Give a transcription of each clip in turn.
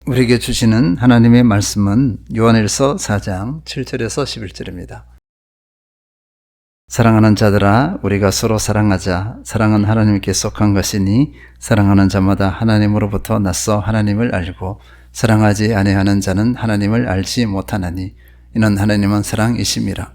우리에게 주시는 하나님의 말씀은 요한일서 4장 7절에서 11절입니다. 사랑하는 자들아, 우리가 서로 사랑하자. 사랑은 하나님께 속한 것이니 사랑하는 자마다 하나님으로부터 나서 하나님을 알고 사랑하지 아니하는 자는 하나님을 알지 못하나니 이는 하나님은 사랑이심이라.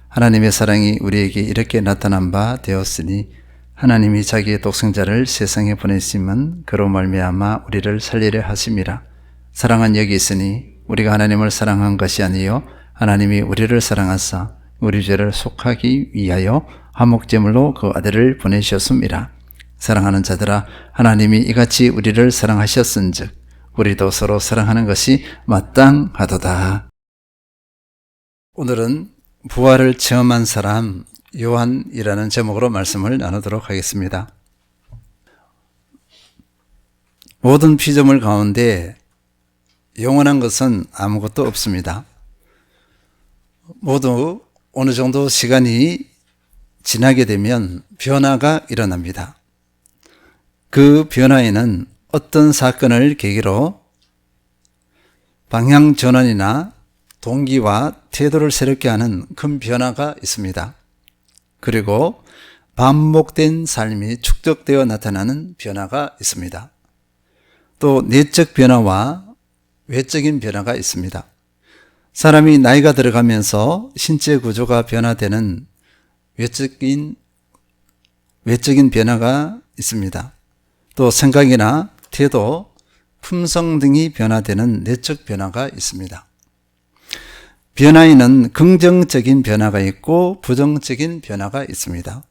하나님의 사랑이 우리에게 이렇게 나타난 바 되었으니 하나님이 자기의 독생자를 세상에 보내심은 그로 말미암아 우리를 살리려 하심이라. 사랑은 여기 있으니 우리가 하나님을 사랑한 것이 아니요 하나님이 우리를 사랑하사 우리 죄를 속하기 위하여 화목제물로 그 아들을 보내셨음이라. 사랑하는 자들아, 하나님이 이같이 우리를 사랑하셨은즉 우리도 서로 사랑하는 것이 마땅하도다. 오늘은 부활을 체험한 사람 요한이라는 제목으로 말씀을 나누도록 하겠습니다. 모든 피조물 가운데 영원한 것은 아무것도 없습니다. 모두 어느 정도 시간이 지나게 되면 변화가 일어납니다. 그 변화에는 어떤 사건을 계기로 방향 전환이나 동기와 태도를 새롭게 하는 큰 변화가 있습니다. 그리고 반복된 삶이 축적되어 나타나는 변화가 있습니다. 또 내적 변화와 외적인 변화가 있습니다. 사람이 나이가 들어가면서 신체 구조가 변화되는 외적인 변화가 있습니다. 또 생각이나 태도, 품성 등이 변화되는 내적 변화가 있습니다. 변화에는 긍정적인 변화가 있고 부정적인 변화가 있습니다.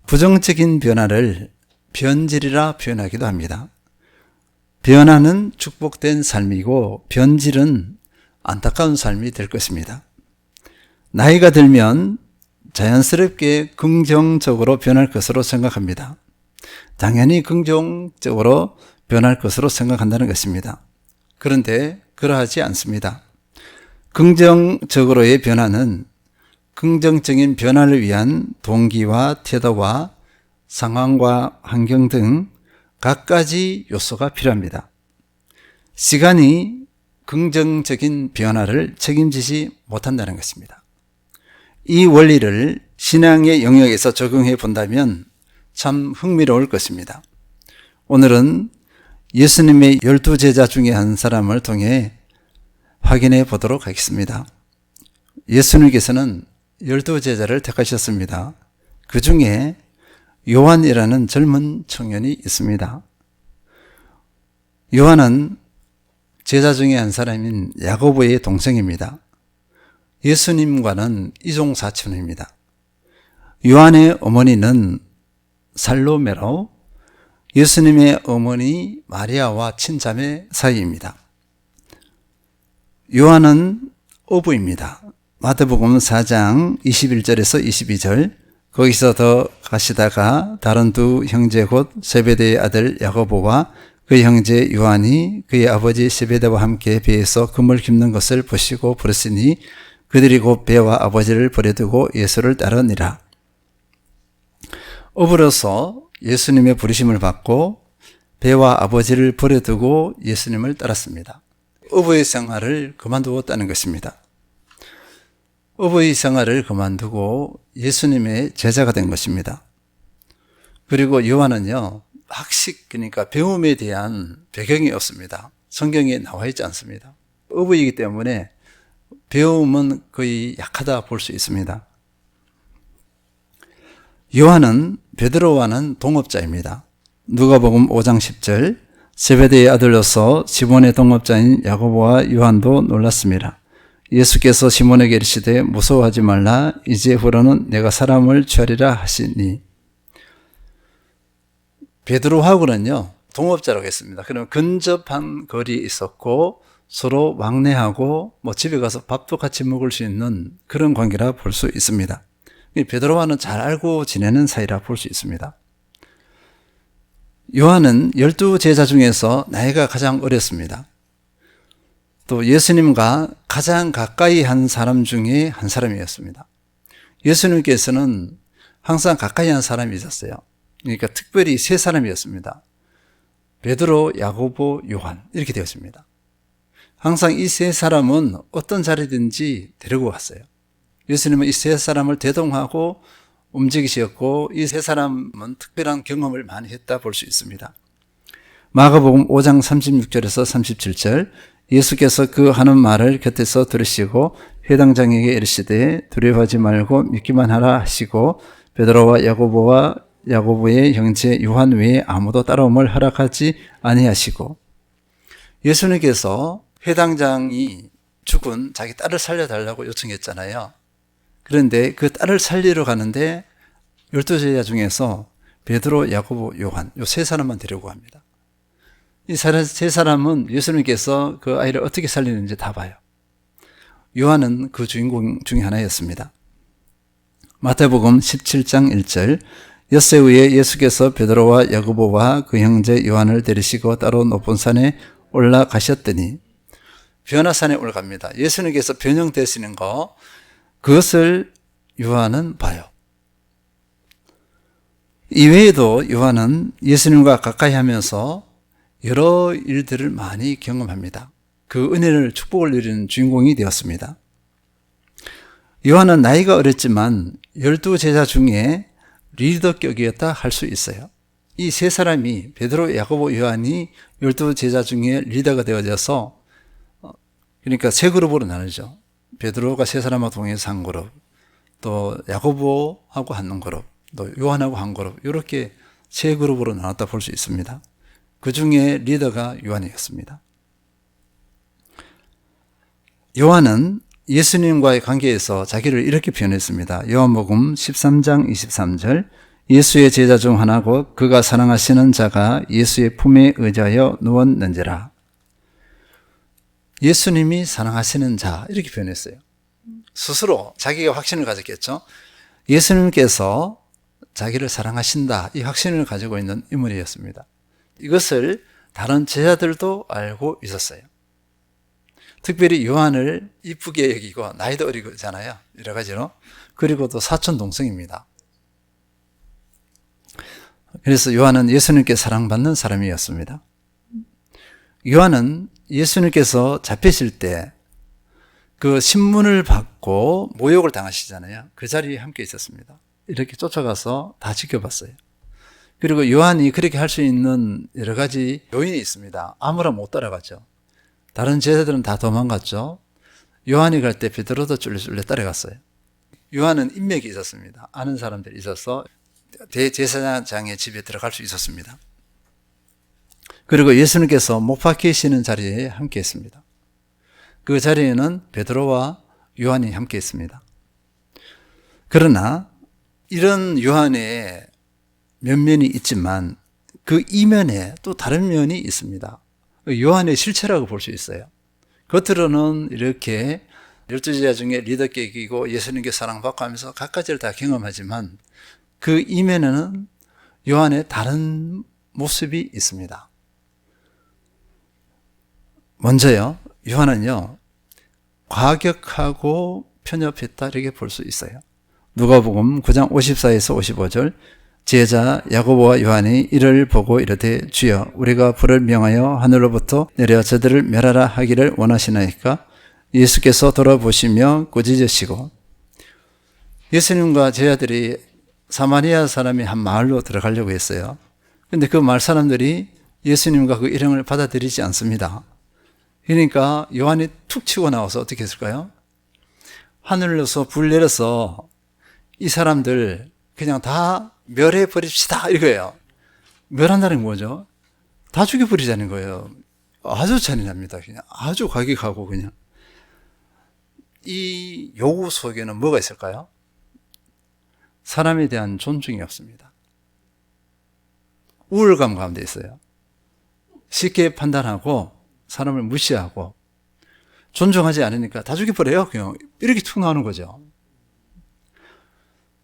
부정적인 변화를 변질이라 표현하기도 합니다. 변화는 축복된 삶이고 변질은 안타까운 삶이 될 것입니다. 나이가 들면 자연스럽게 긍정적으로 변할 것으로 생각합니다. 당연히 긍정적으로 변할 것으로 생각한다는 것입니다. 그런데 그러하지 않습니다. 긍정적으로의 변화는 긍정적인 변화를 위한 동기와 태도와 상황과 환경 등 갖가지 요소가 필요합니다. 시간이 긍정적인 변화를 책임지지 못한다는 것입니다. 이 원리를 신앙의 영역에서 적용해 본다면 참 흥미로울 것입니다. 오늘은 예수님의 12제자 중에 한 사람을 통해 확인해 보도록 하겠습니다. 예수님께서는 12제자를 택하셨습니다. 그 중에 요한이라는 젊은 청년이 있습니다. 요한은 제자 중에 한 사람인 야고보의 동생입니다. 예수님과는 이종사촌입니다. 요한의 어머니는 살로메로, 예수님의 어머니 마리아와 친자매 사이입니다. 요한은 어부입니다. 마태복음 4장 21절에서 22절, 거기서 더 가시다가 다른 두 형제 곧 세베대의 아들 야고보와 그 형제 요한이 그의 아버지 세베대와 함께 배에서 그물 깁는 것을 보시고 부르시니 그들이 곧 배와 아버지를 버려두고 예수를 따르니라. 어부로서 예수님의 부르심을 받고 배와 아버지를 버려두고 예수님을 따랐습니다. 어부의 생활을 그만두었다는 것입니다. 어부의 생활을 그만두고 예수님의 제자가 된 것입니다. 그리고 요한은요, 학식, 그러니까 배움에 대한 배경이 없습니다. 성경에 나와 있지 않습니다. 어부이기 때문에 배움은 거의 약하다 볼 수 있습니다. 요한은 베드로와는 동업자입니다. 누가복음 5장 10절, 세베대의 아들로서 시몬의 동업자인 야고보와 요한도 놀랐습니다. 예수께서 시몬에게 이르시되 무서워하지 말라, 이제후로는 내가 사람을 취하리라 하시니. 베드로하고는요 동업자라고 했습니다. 그러면 근접한 거리에 있었고 서로 왕래하고 집에 가서 밥도 같이 먹을 수 있는 그런 관계라 볼 수 있습니다. 베드로와는 잘 알고 지내는 사이라 볼 수 있습니다. 요한은 12제자 중에서 나이가 가장 어렸습니다. 또 예수님과 가장 가까이 한 사람 중에 한 사람이었습니다. 예수님께서는 항상 가까이 한 사람이 있었어요. 그러니까 특별히 세 사람이었습니다. 베드로, 야고보, 요한 이렇게 되었습니다. 항상 이 세 사람은 어떤 자리든지 데리고 갔어요. 예수님은 이 세 사람을 대동하고 움직이셨고 이 세 사람은 특별한 경험을 많이 했다 볼 수 있습니다. 마가복음 5장 36절에서 37절 예수께서 그 하는 말을 곁에서 들으시고 회당장에게 이르시되 두려워하지 말고 믿기만 하라 하시고 베드로와 야고보와 야고보의 형제 요한 외에 아무도 따라옴을 허락하지 아니하시고 예수님께서 회당장이 죽은 자기 딸을 살려달라고 요청했잖아요. 그런데 그 딸을 살리러 가는데 12제자 중에서 베드로, 야고보, 요한 이 세 사람만 데리고 갑니다. 이 세 사람은 예수님께서 그 아이를 어떻게 살리는지 다 봐요. 요한은 그 주인공 중에 하나였습니다. 마태복음 17장 1절 엿새 후에 예수께서 베드로와 야고보와 그 형제 요한을 데리시고 따로 높은 산에 올라가셨더니 변화산에 올라갑니다. 예수님께서 변형되시는 거 그것을 요한은 봐요. 이외에도 요한은 예수님과 가까이 하면서 여러 일들을 많이 경험합니다. 그 은혜를 축복을 누리는 주인공이 되었습니다. 요한은 나이가 어렸지만 12제자 중에 리더격이었다 할 수 있어요. 이 세 사람이 베드로, 야고보, 요한이 12제자 중에 리더가 되어져서 그러니까 세 그룹으로 나누죠. 베드로가 세 사람하고 동행해서 한 그룹, 또 야고보하고 한 그룹, 또 요한하고 한 그룹 이렇게 세 그룹으로 나눴다 볼 수 있습니다. 그 중에 리더가 요한이었습니다. 요한은 예수님과의 관계에서 자기를 이렇게 표현했습니다. 요한복음 13장 23절 예수의 제자 중 하나고 그가 사랑하시는 자가 예수의 품에 의지하여 누웠는지라. 예수님이 사랑하시는 자 이렇게 표현했어요. 스스로 자기가 확신을 가졌겠죠. 예수님께서 자기를 사랑하신다 이 확신을 가지고 있는 인물이었습니다. 이것을 다른 제자들도 알고 있었어요. 특별히 요한을 이쁘게 여기고 나이도 어리잖아요. 여러 가지로. 그리고 또 사촌 동생입니다. 그래서 요한은 예수님께 사랑받는 사람이었습니다. 요한은 예수님께서 잡히실 때 그 신문을 받고 모욕을 당하시잖아요. 그 자리에 함께 있었습니다. 이렇게 쫓아가서 다 지켜봤어요. 그리고 요한이 그렇게 할 수 있는 여러 가지 요인이 있습니다. 아무나 못 따라갔죠. 다른 제자들은 다 도망갔죠. 요한이 갈 때 베드로도 쫄래쫄래 따라갔어요. 요한은 인맥이 있었습니다. 아는 사람들이 있어서 대제사장의 집에 들어갈 수 있었습니다. 그리고 예수님께서 못 박히시는 자리에 함께 했습니다. 그 자리에는 베드로와 요한이 함께 했습니다. 그러나 이런 요한의 면면이 있지만 그 이면에 또 다른 면이 있습니다. 요한의 실체라고 볼 수 있어요. 겉으로는 이렇게 12제자 중에 리더격이고 예수님께 사랑받고 하면서 갖가지를 다 경험하지만 그 이면에는 요한의 다른 모습이 있습니다. 먼저요, 요한은요, 과격하고 편협했다 이렇게 볼 수 있어요. 누가복음 9장 54에서 55절 제자 야고보와 요한이 이를 보고 이르되 주여 우리가 불을 명하여 하늘로부터 내려 저들을 멸하라 하기를 원하시나이까? 예수께서 돌아보시며 꾸짖으시고 예수님과 제자들이 사마리아 사람이 한 마을로 들어가려고 했어요. 그런데 그 마을 사람들이 예수님과 그 일행을 받아들이지 않습니다. 그러니까 요한이 툭 치고 나와서 어떻게 했을까요? 하늘로서 불 내려서 이 사람들 그냥 다 멸해 버립시다 이거예요. 멸한다는 게 뭐죠? 다 죽여버리자는 거예요. 아주 잔인합니다. 그냥 아주 과격하고 그냥. 이 요구 속에는 뭐가 있을까요? 사람에 대한 존중이 없습니다. 우월감 가운데 있어요. 쉽게 판단하고 사람을 무시하고 존중하지 않으니까 다 죽여버려요. 그냥 이렇게 툭 나오는 거죠.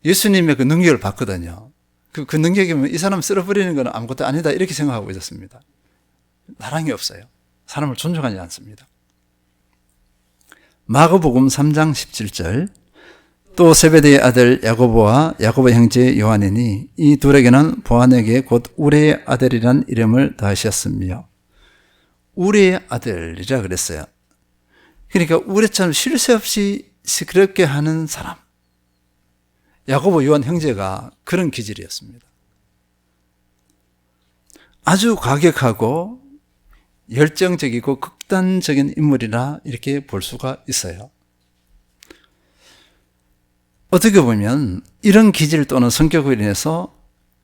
예수님의 그 능력을 봤거든요. 그 능력이면 이 사람 쓸어버리는 건 아무것도 아니다 이렇게 생각하고 있었습니다. 나랑이 없어요. 사람을 존중하지 않습니다. 마가복음 3장 17절 또 세베대의 아들 야고보와 야고보 형제 요한이니 이 둘에게는 보아내게 곧 우레의 아들이란 이름을 더하셨으며 우레의 아들이라 그랬어요. 그러니까 우레처럼 쉴 새 없이 시끄럽게 하는 사람. 야고보 요한 형제가 그런 기질이었습니다. 아주 과격하고 열정적이고 극단적인 인물이라 이렇게 볼 수가 있어요. 어떻게 보면 이런 기질 또는 성격으로 인해서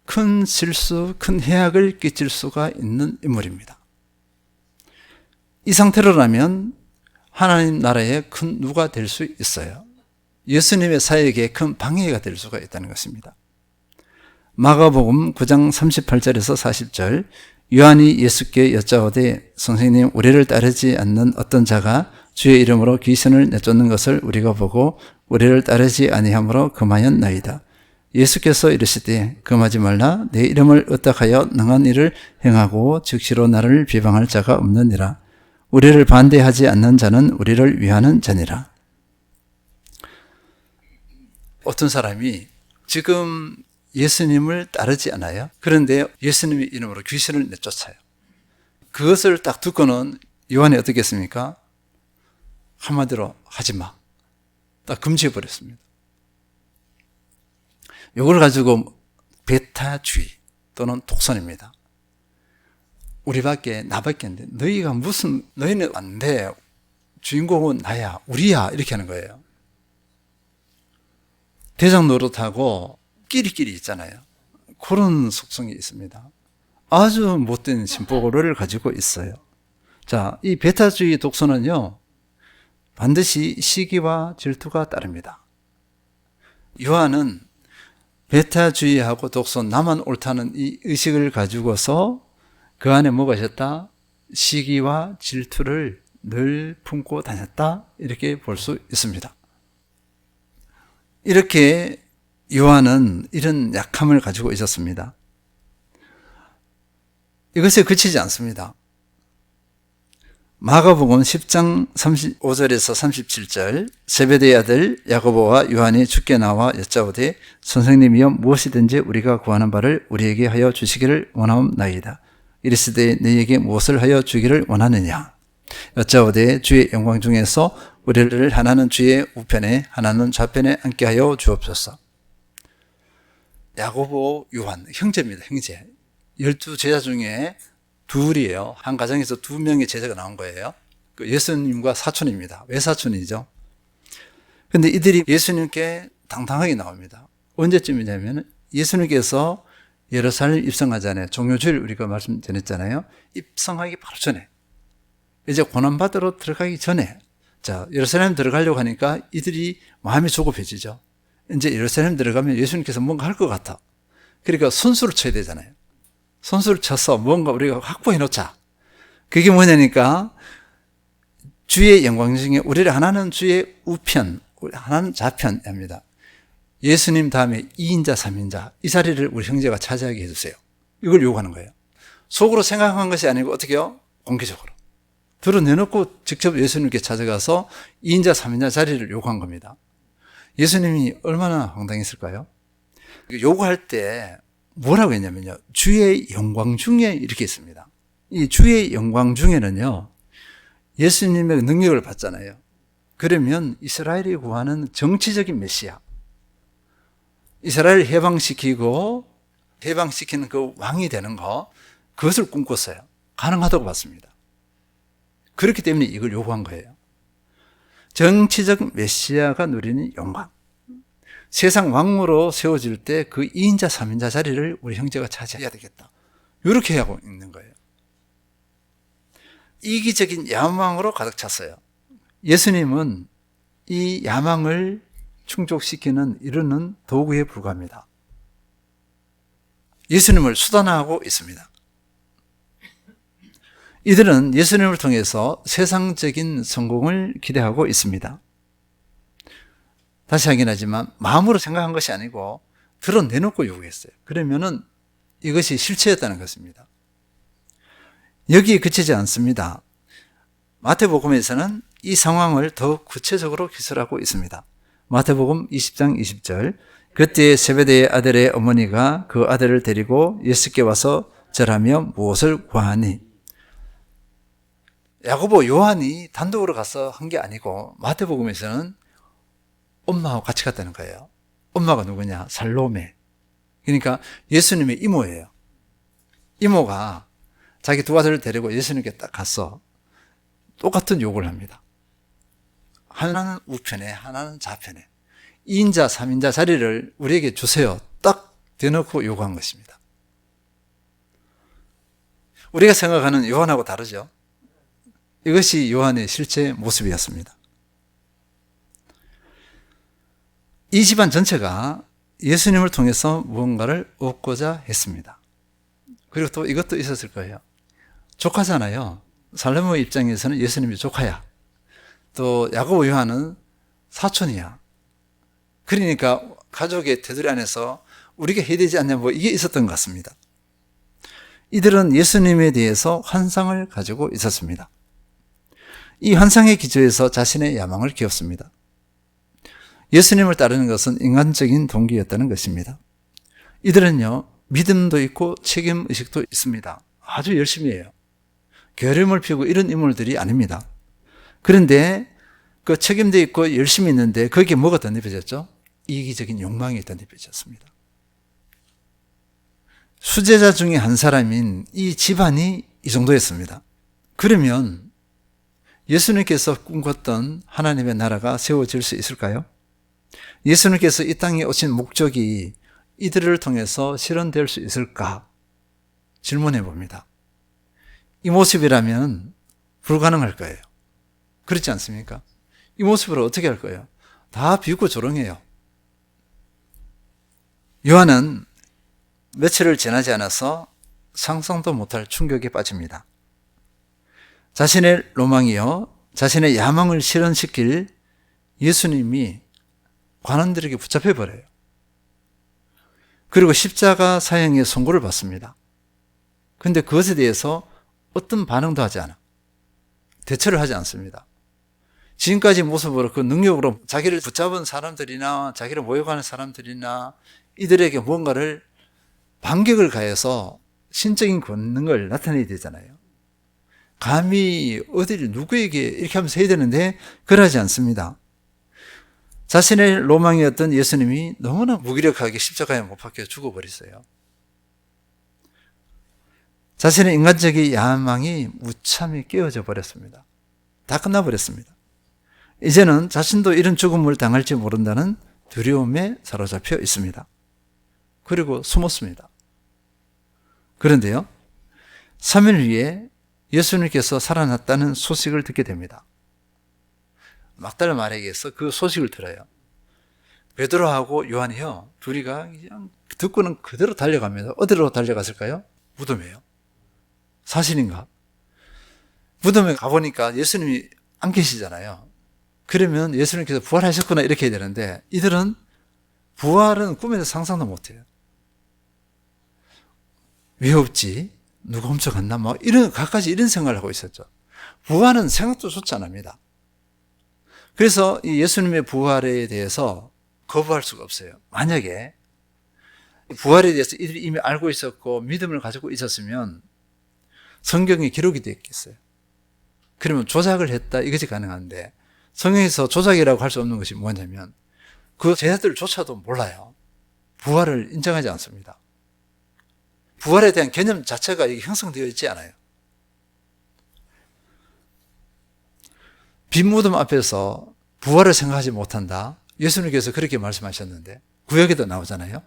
큰 실수, 큰 해악을 끼칠 수가 있는 인물입니다. 이 상태로라면 하나님 나라의 큰 누가 될 수 있어요. 예수님의 사역에 큰 방해가 될 수가 있다는 것입니다. 마가복음 9장 38절에서 40절, 요한이 예수께 여짜오되 선생님, 우리를 따르지 않는 어떤 자가 주의 이름으로 귀신을 내쫓는 것을 우리가 보고 우리를 따르지 아니하므로 금하였나이다. 예수께서 이르시되 금하지 말라. 내 이름을 의탁하여 능한 일을 행하고 즉시로 나를 비방할 자가 없느니라. 우리를 반대하지 않는 자는 우리를 위하는 자니라. 어떤 사람이 지금 예수님을 따르지 않아요. 그런데 예수님의 이름으로 귀신을 내쫓아요. 그것을 딱 듣고는 요한이 어떻게 했습니까? 한마디로 하지 마. 딱 금지해버렸습니다. 이걸 가지고 배타주의 또는 독선입니다. 우리밖에 나밖에 안 돼. 너희가 무슨, 너희는 안 돼. 주인공은 나야, 우리야. 이렇게 하는 거예요. 대장 노릇하고 끼리끼리 있잖아요. 그런 속성이 있습니다. 아주 못된 심보고를 가지고 있어요. 자, 이 배타주의 독선은요, 반드시 시기와 질투가 따릅니다. 요한은 배타주의하고 독선, 나만 옳다는 이 의식을 가지고서 그 안에 뭐가 있었다? 시기와 질투를 늘 품고 다녔다. 이렇게 볼 수 있습니다. 이렇게 요한은 이런 약함을 가지고 있었습니다. 이것에 그치지 않습니다. 마가복음 10장 35절에서 37절, 세베대의 아들 야고보와 요한이 주께 나와 여짜오되 선생님이여 무엇이든지 우리가 구하는 바를 우리에게 하여 주시기를 원하옵나이다. 이르시되 너희에게 무엇을 하여 주기를 원하느냐? 여짜오되 주의 영광 중에서 우리를 하나는 주의 우편에 하나는 좌편에 앉게 하여 주옵소서. 야고보, 요한 형제입니다. 형제. 12제자 중에 둘이에요. 한 가정에서 2명의 제자가 나온 거예요. 예수님과 사촌입니다. 외사촌이죠. 그런데 이들이 예수님께 당당하게 나옵니다. 언제쯤이냐면 예수님께서 예루살렘 입성하잖아요. 종료주일 우리가 말씀드렸잖아요. 입성하기 바로 전에, 이제 고난받으러 들어가기 전에, 자, 예루살렘 들어가려고 하니까 이들이 마음이 조급해지죠. 이제 예루살렘 들어가면 예수님께서 뭔가 할 것 같아. 그러니까 선수를 쳐야 되잖아요. 선수를 쳐서 뭔가 우리가 확보해 놓자. 그게 뭐냐니까 주의 영광 중에 우리를 하나는 주의 우편, 하나는 좌편입니다. 예수님 다음에 2인자, 3인자 이 자리를 우리 형제가 차지하게 해주세요. 이걸 요구하는 거예요. 속으로 생각한 것이 아니고 어떻게요? 공개적으로 드러내놓고 직접 예수님께 찾아가서 2인자, 3인자 자리를 요구한 겁니다. 예수님이 얼마나 황당했을까요? 요구할 때 뭐라고 했냐면요, 주의 영광 중에 이렇게 있습니다. 이 주의 영광 중에는요, 예수님의 능력을 받잖아요. 그러면 이스라엘이 구하는 정치적인 메시아, 이스라엘을 해방시키고 해방시키는 그 왕이 되는 거, 그것을 꿈꿨어요. 가능하다고 봤습니다. 그렇기 때문에 이걸 요구한 거예요. 정치적 메시아가 누리는 영광, 세상 왕으로 세워질 때 그 2인자, 3인자 자리를 우리 형제가 차지해야 되겠다. 이렇게 하고 있는 거예요. 이기적인 야망으로 가득 찼어요. 예수님은 이 야망을 충족시키는 이루는 도구에 불과합니다. 예수님을 수단화하고 있습니다. 이들은 예수님을 통해서 세상적인 성공을 기대하고 있습니다. 다시 하긴 하지만 마음으로 생각한 것이 아니고 드러내놓고 요구했어요. 그러면은 이것이 실체였다는 것입니다. 여기에 그치지 않습니다. 마태복음에서는 이 상황을 더 구체적으로 기술하고 있습니다. 마태복음 20장 20절, 그때 세베대의 아들의 어머니가 그 아들을 데리고 예수께 와서 절하며 무엇을 구하니? 야고보, 요한이 단독으로 가서 한 게 아니고 마태복음에서는 엄마하고 같이 갔다는 거예요. 엄마가 누구냐? 살로메. 그러니까 예수님의 이모예요. 이모가 자기 두 아들을 데리고 예수님께 딱 가서 똑같은 요구를 합니다. 하나는 우편에, 하나는 좌편에. 2인자, 3인자 자리를 우리에게 주세요. 딱 대놓고 요구한 것입니다. 우리가 생각하는 요한하고 다르죠. 이것이 요한의 실제 모습이었습니다. 이 집안 전체가 예수님을 통해서 무언가를 얻고자 했습니다. 그리고 또 이것도 있었을 거예요. 조카잖아요. 살로메 입장에서는 예수님이 조카야. 또 야고보, 요한은 사촌이야. 그러니까 가족의 테두리 안에서 우리가 해야 되지 않냐, 뭐 이게 있었던 것 같습니다. 이들은 예수님에 대해서 환상을 가지고 있었습니다. 이 환상의 기초에서 자신의 야망을 키웠습니다. 예수님을 따르는 것은 인간적인 동기였다는 것입니다. 이들은요, 믿음도 있고 책임의식도 있습니다. 아주 열심히 해요. 게으름을 피우고 이런 인물들이 아닙니다. 그런데 그 책임도 있고 열심히 있는데 거기에 뭐가 덧입혀졌죠? 이기적인 욕망이 덧입혀졌습니다. 수제자 중에 한 사람인 이 집안이 이 정도였습니다. 그러면 예수님께서 꿈꿨던 하나님의 나라가 세워질 수 있을까요? 예수님께서 이 땅에 오신 목적이 이들을 통해서 실현될 수 있을까? 질문해 봅니다. 이 모습이라면 불가능할 거예요. 그렇지 않습니까? 이 모습으로 어떻게 할 거예요? 다 비웃고 조롱해요. 요한은 며칠을 지나지 않아서 상상도 못할 충격에 빠집니다. 자신의 로망이요, 자신의 야망을 실현시킬 예수님이 관원들에게 붙잡혀 버려요. 그리고 십자가 사형의 선고를 받습니다. 그런데 그것에 대해서 어떤 반응도 하지 않아. 대처를 하지 않습니다. 지금까지 모습으로 그 능력으로 자기를 붙잡은 사람들이나 자기를 모욕하는 사람들이나 이들에게 무언가를 반격을 가해서 신적인 권능을 나타내야 되잖아요. 감히 어디를 누구에게 이렇게 하면서 해야 되는데 그러지 않습니다. 자신의 로망이었던 예수님이 너무나 무기력하게 십자가에 못 박혀 죽어버렸어요. 자신의 인간적인 야망이 무참히 깨어져 버렸습니다. 다 끝나버렸습니다. 이제는 자신도 이런 죽음을 당할지 모른다는 두려움에 사로잡혀 있습니다. 그리고 숨었습니다. 그런데요, 3일 후에 예수님께서 살아났다는 소식을 듣게 됩니다. 막달라 마리아에게서 그 소식을 들어요. 베드로하고 요한이요, 둘이가 그냥 듣고는 그대로 달려갑니다. 어디로 달려갔을까요? 무덤이에요. 사실인가? 무덤에 가보니까 예수님이 안 계시잖아요. 그러면 예수님께서 부활하셨구나 이렇게 해야 되는데 이들은 부활은 꿈에서 상상도 못해요. 왜 없지? 누가 훔쳐갔나? 뭐 이런 갖가지 이런 생각을 하고 있었죠. 부활은 생각도 좋지 않습니다. 그래서 이 예수님의 부활에 대해서 거부할 수가 없어요. 만약에 부활에 대해서 이들이 이미 알고 있었고 믿음을 가지고 있었으면 성경에 기록이 되어 있겠어요. 그러면 조작을 했다 이것이 가능한데 성경에서 조작이라고 할 수 없는 것이 뭐냐면 그 제자들조차도 몰라요. 부활을 인정하지 않습니다. 부활에 대한 개념 자체가 형성되어 있지 않아요. 빈 무덤 앞에서 부활을 생각하지 못한다. 예수님께서 그렇게 말씀하셨는데 구약에도 나오잖아요.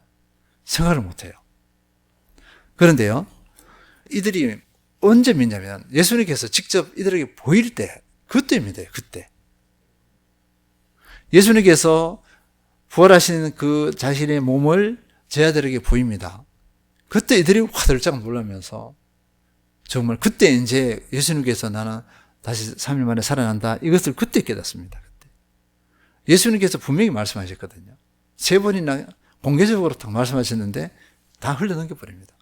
생각을 못해요. 그런데요, 이들이 언제 믿냐면 예수님께서 직접 이들에게 보일 때, 그때 믿어요. 그때 예수님께서 부활하신 그 자신의 몸을 제자들에게 보입니다. 그때 이들이 화들짝 놀라면서 정말 그때 이제 예수님께서 나는 다시 3일 만에 살아난다 이것을 그때 깨닫습니다. 그때 예수님께서 분명히 말씀하셨거든요. 3번이나 공개적으로 딱 말씀하셨는데 다 흘러넘겨 버립니다.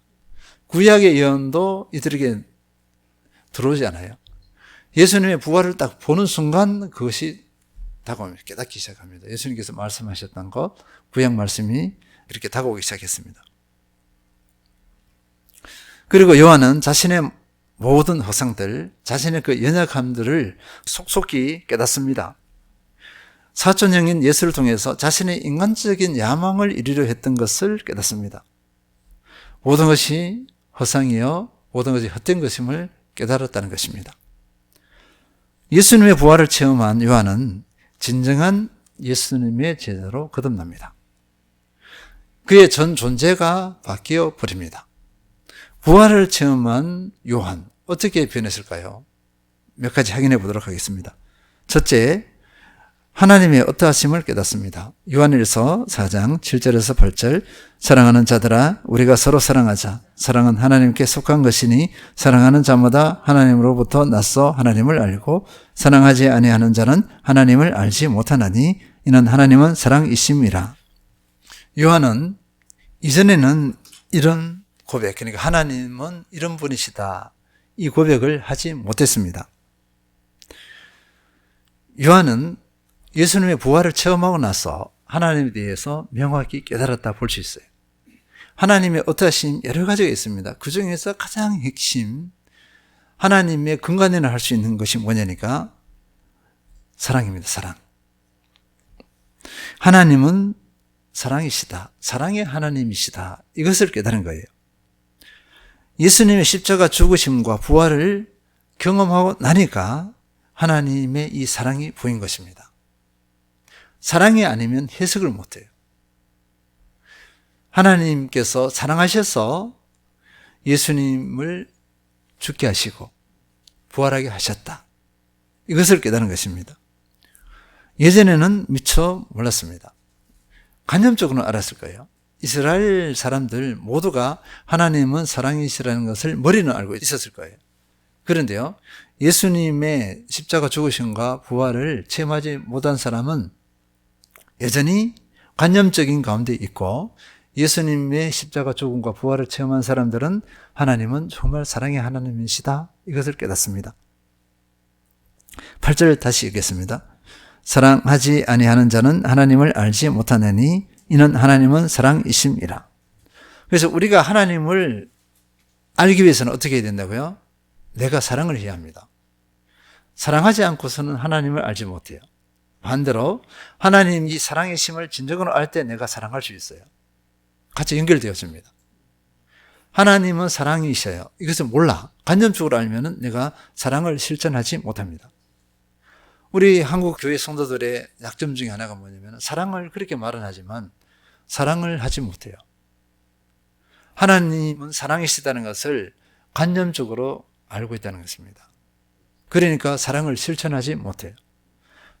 구약의 예언도 이들에게 들어오지 않아요. 예수님의 부활을 딱 보는 순간 그것이 다가오면서 깨닫기 시작합니다. 예수님께서 말씀하셨던 것, 구약 말씀이 이렇게 다가오기 시작했습니다. 그리고 요한은 자신의 모든 허상들, 자신의 그 연약함들을 속속히 깨닫습니다. 사촌형인 예수를 통해서 자신의 인간적인 야망을 이루려 했던 것을 깨닫습니다. 모든 것이 허상이요, 모든 것이 헛된 것임을 깨달았다는 것입니다. 예수님의 부활을 체험한 요한은 진정한 예수님의 제자로 거듭납니다. 그의 전 존재가 바뀌어 버립니다. 부활을 체험한 요한, 어떻게 변했을까요? 몇 가지 확인해 보도록 하겠습니다. 첫째, 하나님의 어떠하심을 깨닫습니다. 요한일서 4장 7절에서 8절, 사랑하는 자들아 우리가 서로 사랑하자. 사랑은 하나님께 속한 것이니 사랑하는 자마다 하나님으로부터 나서 하나님을 알고 사랑하지 아니하는 자는 하나님을 알지 못하나니 이는 하나님은 사랑이심이라. 요한은 이전에는 이런 고백, 그러니까 하나님은 이런 분이시다, 이 고백을 하지 못했습니다. 요한은 예수님의 부활을 체험하고 나서 하나님에 대해서 명확히 깨달았다 볼 수 있어요. 하나님의 어떠하심 여러 가지가 있습니다. 그 중에서 가장 핵심, 하나님의 근간에는 할 수 있는 것이 뭐냐니까 사랑입니다. 사랑. 하나님은 사랑이시다. 사랑의 하나님이시다. 이것을 깨달은 거예요. 예수님의 십자가 죽으심과 부활을 경험하고 나니까 하나님의 이 사랑이 보인 것입니다. 사랑이 아니면 해석을 못해요. 하나님께서 사랑하셔서 예수님을 죽게 하시고 부활하게 하셨다. 이것을 깨달은 것입니다. 예전에는 미처 몰랐습니다. 관념적으로는 알았을 거예요. 이스라엘 사람들 모두가 하나님은 사랑이시라는 것을 머리는 알고 있었을 거예요. 그런데요, 예수님의 십자가 죽으심과 부활을 체험하지 못한 사람은 여전히 관념적인 가운데 있고, 예수님의 십자가 죽음과 부활을 체험한 사람들은 하나님은 정말 사랑의 하나님이시다, 이것을 깨닫습니다. 8절 다시 읽겠습니다. 사랑하지 아니하는 자는 하나님을 알지 못하나니 이는 하나님은 사랑이심이라. 그래서 우리가 하나님을 알기 위해서는 어떻게 해야 된다고요? 내가 사랑을 해야 합니다. 사랑하지 않고서는 하나님을 알지 못해요. 반대로 하나님이 사랑의 심을 진정으로 알 때 내가 사랑할 수 있어요. 같이 연결되었습니다. 하나님은 사랑이셔요. 이것을 몰라. 관념적으로 알면은 내가 사랑을 실천하지 못합니다. 우리 한국 교회 성도들의 약점 중에 하나가 뭐냐면 사랑을 그렇게 말은 하지만 사랑을 하지 못해요. 하나님은 사랑이시다는 것을 관념적으로 알고 있다는 것입니다. 그러니까 사랑을 실천하지 못해요.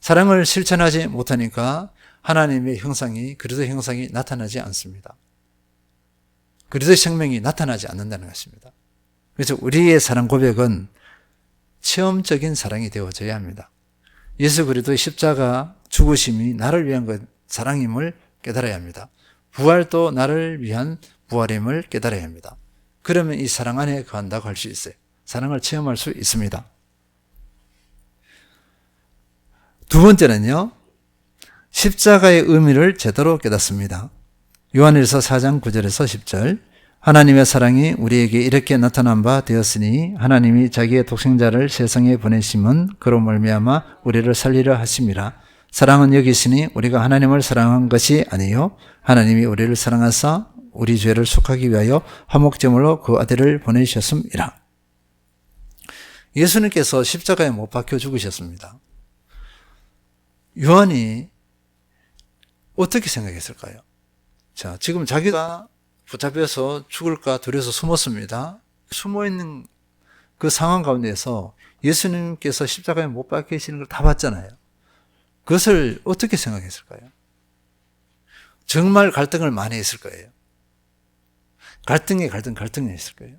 사랑을 실천하지 못하니까 하나님의 형상이, 그리스도의 형상이 나타나지 않습니다. 그리스도의 생명이 나타나지 않는다는 것입니다. 그래서 우리의 사랑 고백은 체험적인 사랑이 되어져야 합니다. 예수 그리스도의 십자가 죽으심이 나를 위한 것 사랑임을 깨달아야 합니다. 부활도 나를 위한 부활임을 깨달아야 합니다. 그러면 이 사랑 안에 거한다고 할 수 있어요. 사랑을 체험할 수 있습니다. 두 번째는요, 십자가의 의미를 제대로 깨닫습니다. 요한일서 4장 9절에서 10절, 하나님의 사랑이 우리에게 이렇게 나타난 바 되었으니 하나님이 자기의 독생자를 세상에 보내심은 그로 말미암아 우리를 살리려 하심이라. 사랑은 여기 있으니 우리가 하나님을 사랑한 것이 아니요 하나님이 우리를 사랑하사 우리 죄를 속하기 위하여 화목제물로 그 아들을 보내셨음이라. 예수님께서 십자가에 못 박혀 죽으셨습니다. 요한이 어떻게 생각했을까요? 자, 지금 자기가 붙잡혀서 죽을까 두려워서 숨었습니다. 숨어있는 그 상황 가운데서 예수님께서 십자가에 못 박히시는 걸 다 봤잖아요. 그것을 어떻게 생각했을까요? 정말 갈등을 많이 했을 거예요. 갈등에 했을 거예요.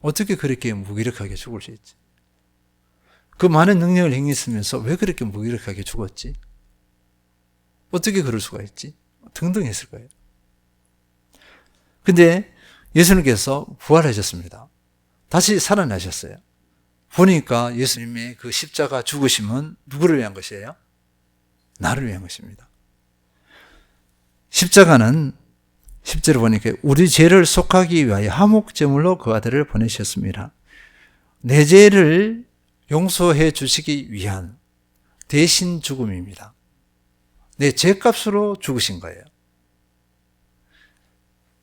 어떻게 그렇게 무기력하게 죽을 수 있지? 그 많은 능력을 행했으면서 왜 그렇게 무기력하게 죽었지? 어떻게 그럴 수가 있지? 등등 했을 거예요. 근데 예수님께서 부활하셨습니다. 다시 살아나셨어요. 보니까 예수님의 그 십자가 죽으심은 누구를 위한 것이에요? 나를 위한 것입니다. 십자가는 10절을 보니까 우리 죄를 속하기 위하여 화목제물로 그 아들을 보내셨습니다. 내 죄를 용서해 주시기 위한 대신 죽음입니다. 내 죄값으로 죽으신 거예요.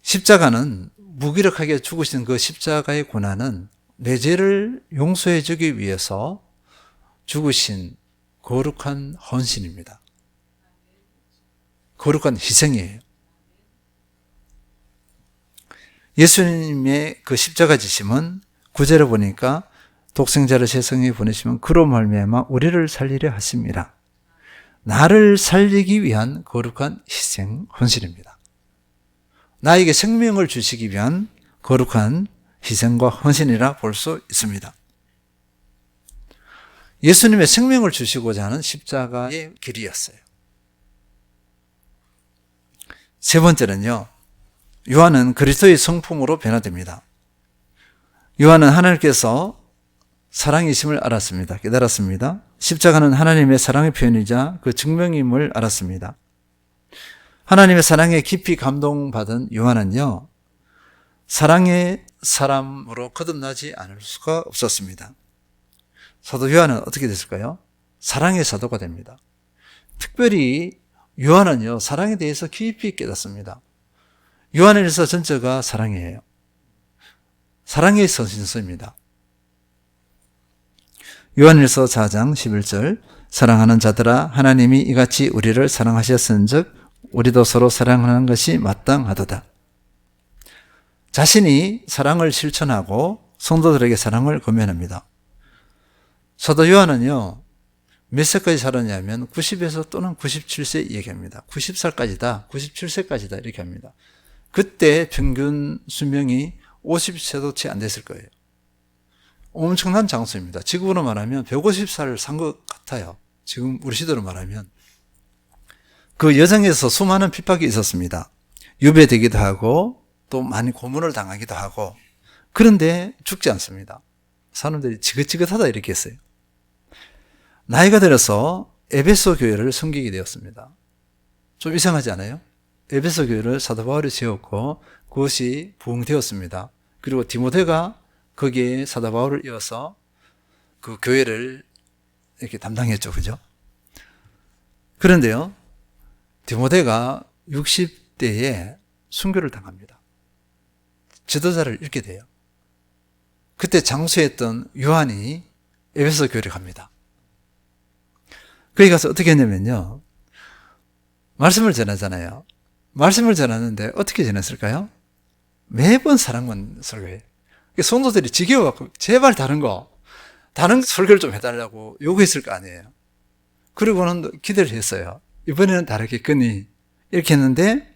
십자가는 무기력하게 죽으신 그 십자가의 고난은 내 죄를 용서해 주기 위해서 죽으신 거룩한 헌신입니다. 거룩한 희생이에요. 예수님의 그 십자가 지심은 9절에 보니까 독생자를 세상에 보내시면 그로 말미암아 우리를 살리려 하심이라. 나를 살리기 위한 거룩한 희생 헌신입니다. 나에게 생명을 주시기 위한 거룩한 희생과 헌신이라 볼 수 있습니다. 예수님의 생명을 주시고자 하는 십자가의 길이었어요. 세 번째는요, 요한은 그리스도의 성품으로 변화됩니다. 요한은 하나님께서 사랑이심을 알았습니다. 깨달았습니다. 십자가는 하나님의 사랑의 표현이자 그 증명임을 알았습니다. 하나님의 사랑에 깊이 감동받은 요한은요, 사랑의 사람으로 거듭나지 않을 수가 없었습니다. 사도 요한은 어떻게 됐을까요? 사랑의 사도가 됩니다. 특별히 요한은요, 사랑에 대해서 깊이 깨닫습니다. 요한일서 전체가 사랑이에요. 사랑의 서신서입니다. 요한일서 4장 11절, 사랑하는 자들아 하나님이 이같이 우리를 사랑하셨은즉 우리도 서로 사랑하는 것이 마땅하도다. 자신이 사랑을 실천하고 성도들에게 사랑을 권면합니다. 사도 요한은요, 몇 세까지 살았냐면 90에서 또는 97세 얘기합니다. 90살까지다, 97세까지다 이렇게 합니다. 그때 평균 수명이 50세도 채 안 됐을 거예요. 엄청난 장수입니다. 지금으로 말하면 150살을 산 것 같아요. 지금 우리 시대로 말하면. 그 여정에서 수많은 핍박이 있었습니다. 유배되기도 하고 또 많이 고문을 당하기도 하고, 그런데 죽지 않습니다. 사람들이 지긋지긋하다 이렇게 했어요. 나이가 들어서 에베소 교회를 섬기게 되었습니다. 좀 이상하지 않아요? 에베소 교회를 사도 바울이 세웠고 그것이 부흥되었습니다. 그리고 디모데가 거기에 사도 바울을 이어서 그 교회를 이렇게 담당했죠. 그죠? 그런데요, 디모데가 60대에 순교를 당합니다. 지도자를 잃게 돼요. 그때 장수했던 요한이 에베소 교회를 갑니다. 거기 가서 어떻게 했냐면요, 말씀을 전하잖아요. 말씀을 전하는데 어떻게 전했을까요? 매번 사랑만 설교해요. 성도들이 지겨워갖고 제발 다른 설교를 좀 해달라고 요구했을 거 아니에요. 그리고는 기대를 했어요. 이번에는 다르겠거니 이렇게 했는데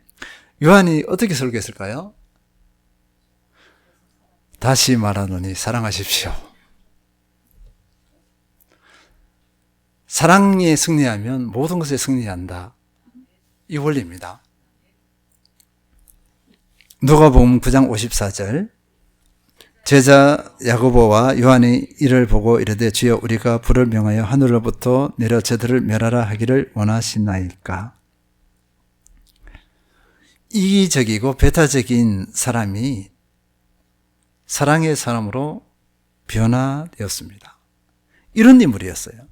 요한이 어떻게 설교했을까요? 다시 말하노니 사랑하십시오. 사랑에 승리하면 모든 것에 승리한다. 이 원리입니다. 누가복음 9장 54절, 제자 야고보와 요한이 이를 보고 이르되 주여 우리가 불을 명하여 하늘로부터 내려 저들을 멸하라 하기를 원하시나이까. 이기적이고 배타적인 사람이 사랑의 사람으로 변화되었습니다. 이런 인물이었어요.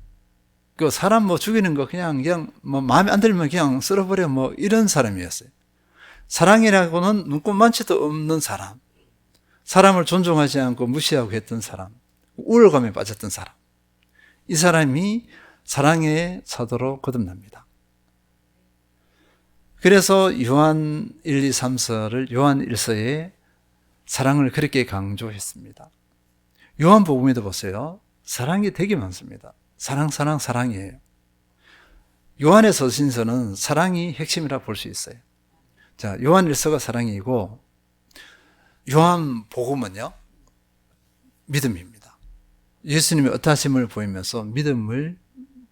그 사람 죽이는 거 그냥 마음에 안 들면 그냥 쓸어버려 이런 사람이었어요. 사랑이라고는 눈꼽만치도 없는 사람, 사람을 존중하지 않고 무시하고 했던 사람, 우울감에 빠졌던 사람, 이 사람이 사랑의 사도로 거듭납니다. 그래서 요한 1, 2, 3서를 요한 1서에 사랑을 그렇게 강조했습니다. 요한복음에도 보세요. 사랑이 되게 많습니다. 사랑이에요. 요한의 서신서는 사랑이 핵심이라 볼 수 있어요. 자, 요한 1서가 사랑이고 요한복음은요, 믿음입니다. 예수님의 어떠하심을 보이면서 믿음을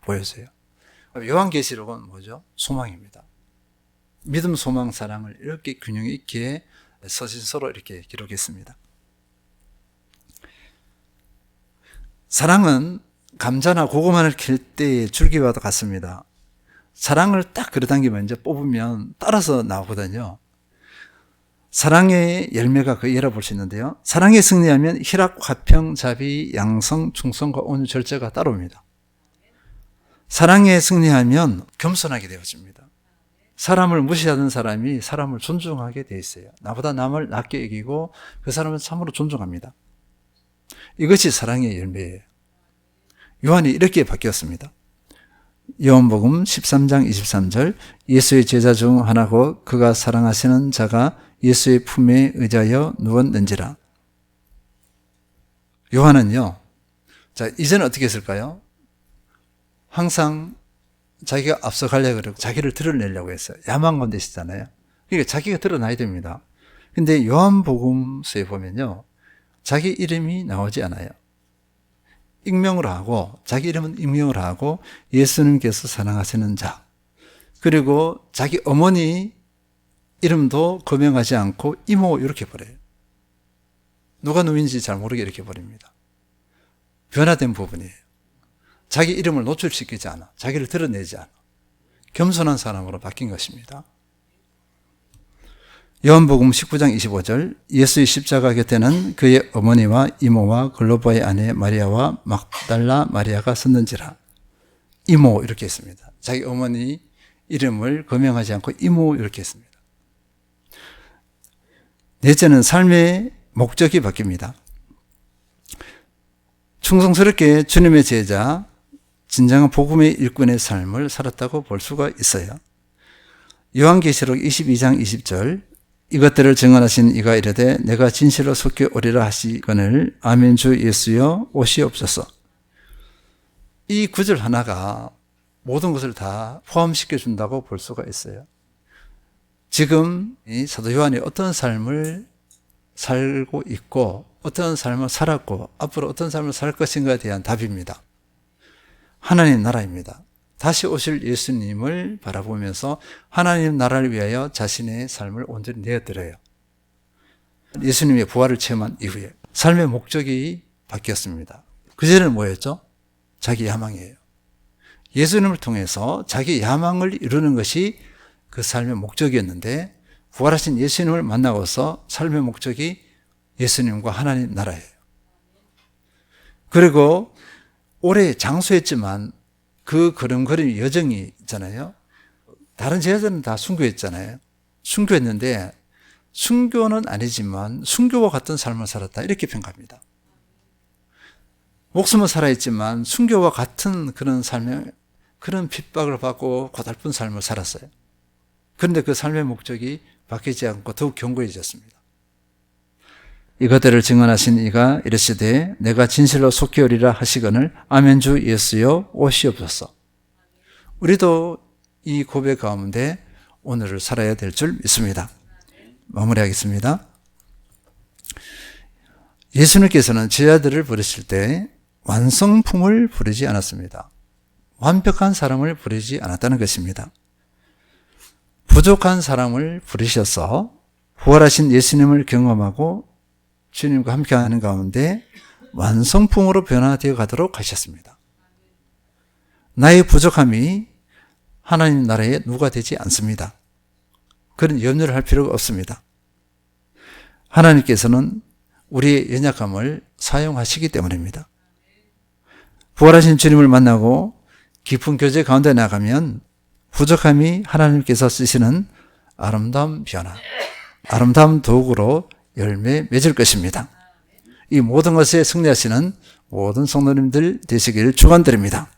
보여줘요. 요한계시록은 뭐죠? 소망입니다. 믿음, 소망, 사랑을 이렇게 균형 있게 서신서로 이렇게 기록했습니다. 사랑은 감자나 고구마를 캘 때의 줄기와도 같습니다. 사랑을 딱 그려당기면 이제 뽑으면 따라서 나오거든요. 사랑의 열매가 그 예라 볼 수 있는데요. 사랑에 승리하면 희락, 화평, 자비, 양성, 충성과 온유, 절제가 따라옵니다. 사랑에 승리하면 겸손하게 되어집니다. 사람을 무시하는 사람이 사람을 존중하게 돼 있어요. 나보다 남을 낮게 여기고 그 사람은 참으로 존중합니다. 이것이 사랑의 열매예요. 요한이 이렇게 바뀌었습니다. 요한복음 13장 23절, 예수의 제자 중 하나고 그가 사랑하시는 자가 예수의 품에 의지하여 누웠는지라. 요한은요, 자, 이제는 어떻게 했을까요? 항상 자기가 앞서가려고 그러고 자기를 드러내려고 했어요. 야망건 되시잖아요. 그러니까 자기가 드러나야 됩니다. 근데 요한복음서에 보면요, 자기 이름이 나오지 않아요. 익명으로 하고, 자기 이름은 익명으로 하고, 예수님께서 사랑하시는 자, 그리고 자기 어머니 이름도 거명하지 않고 이모 이렇게 버려요. 누가 누구인지 잘 모르게 이렇게 버립니다. 변화된 부분이에요. 자기 이름을 노출시키지 않아. 자기를 드러내지 않아. 겸손한 사람으로 바뀐 것입니다. 요한복음 19장 25절, 예수의 십자가 곁에는 그의 어머니와 이모와 글로바의 아내 마리아와 막달라 마리아가 섰는지라. 이모 이렇게 했습니다. 자기 어머니 이름을 거명하지 않고 이모 이렇게 했습니다. 넷째는 삶의 목적이 바뀝니다. 충성스럽게 주님의 제자, 진정한 복음의 일꾼의 삶을 살았다고 볼 수가 있어요. 요한계시록 22장 20절, 이것들을 증언하신 이가 이르되 내가 진실로 속히 오리라 하시거늘 아멘 주 예수여 오시옵소서. 이 구절 하나가 모든 것을 다 포함시켜 준다고 볼 수가 있어요. 지금 이 사도 요한이 어떤 삶을 살고 있고 어떤 삶을 살았고 앞으로 어떤 삶을 살 것인가에 대한 답입니다. 하나님 나라입니다. 다시 오실 예수님을 바라보면서 하나님 나라를 위하여 자신의 삶을 온전히 내어드려요. 예수님의 부활을 체험한 이후에 삶의 목적이 바뀌었습니다. 그전에는 뭐였죠? 자기 야망이에요. 예수님을 통해서 자기 야망을 이루는 것이 그 삶의 목적이었는데 부활하신 예수님을 만나고서 삶의 목적이 예수님과 하나님 나라예요. 그리고 오래 장수했지만 그 걸음걸이 여정이 있잖아요. 다른 제자들은 다 순교했잖아요. 순교했는데 순교는 아니지만 순교와 같은 삶을 살았다 이렇게 평가합니다. 목숨은 살아있지만 순교와 같은 그런 삶의 그런 핍박을 받고 고달픈 삶을 살았어요. 그런데 그 삶의 목적이 바뀌지 않고 더욱 견고해졌습니다. 이것들을 증언하신 이가 이르시되 내가 진실로 속히 오리라 하시거늘 아멘 주 예수여 오시옵소서. 우리도 이 고백 가운데 오늘을 살아야 될 줄 믿습니다. 마무리하겠습니다. 예수님께서는 제자들을 부르실 때 완성품을 부르지 않았습니다. 완벽한 사람을 부르지 않았다는 것입니다. 부족한 사람을 부르셔서 부활하신 예수님을 경험하고 주님과 함께하는 가운데 완성품으로 변화되어 가도록 하셨습니다. 나의 부족함이 하나님 나라의 누가 되지 않습니다. 그런 염려를 할 필요가 없습니다. 하나님께서는 우리의 연약함을 사용하시기 때문입니다. 부활하신 주님을 만나고 깊은 교제 가운데 나가면 부족함이 하나님께서 쓰시는 아름다운 변화, 아름다운 도구로 열매 맺을 것입니다. 이 모든 것에 승리하시는 모든 성도님들 되시기를 축원드립니다.